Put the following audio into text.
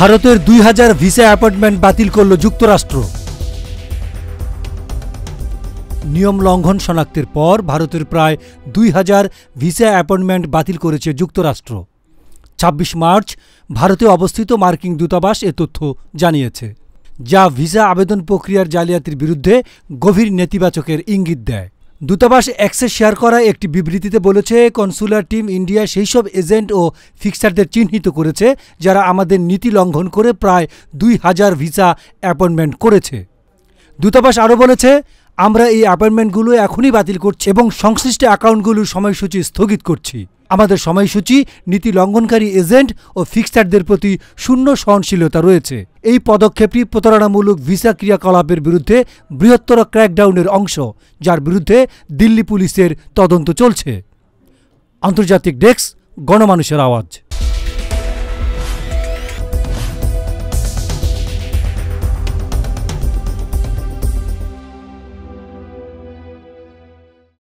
ভারতের 2000 visa appointment বাতিল করল যুক্তরাষ্ট্র। নিয়ম লঙ্ঘন শনাক্তের পর ভারতের প্রায় 2000 ভিসা অ্যাপয়েন্টমেন্ট বাতিল করেছে যুক্তরাষ্ট্র। 26 মার্চ ভারতে অবস্থিত মার্কিন দূতাবাস এ তথ্য জানিয়েছে, যা ভিসা আবেদন প্রক্রিয়ার জালিয়াতির বিরুদ্ধে গভীর নেতিবাচকের ইঙ্গিত দেয়। দূতাবাস এক্সে শেয়ার করা একটি বিবৃতিতে বলেছে, কনসুলার টিম ইন্ডিয়া সেই সব এজেন্ট ও ফিক্সারদের চিহ্নিত করেছে যারা আমাদের নীতি লঙ্ঘন করে প্রায় 2000 ভিসা অ্যাপয়েন্টমেন্ট করেছে। দূতাবাস আরও বলেছে, আমরা এই অ্যাপয়েন্টমেন্টগুলো এখনই বাতিল করছি এবং সংশ্লিষ্ট অ্যাকাউন্টগুলোর সময়সূচি স্থগিত করছি। আমাদের সময়সূচি নীতি লঙ্ঘনকারী এজেন্ট ও ফিক্সারদের প্রতি শূন্য সহনশীলতা রয়েছে। এই পদক্ষেপটি প্রতারণামূলক ভিসা ক্রিয়াকলাপের বিরুদ্ধে বৃহত্তর ক্র্যাকডাউনের অংশ, যার বিরুদ্ধে দিল্লি পুলিশের তদন্ত চলছে। আন্তর্জাতিক ডেস্ক, গণমানুষের আওয়াজ।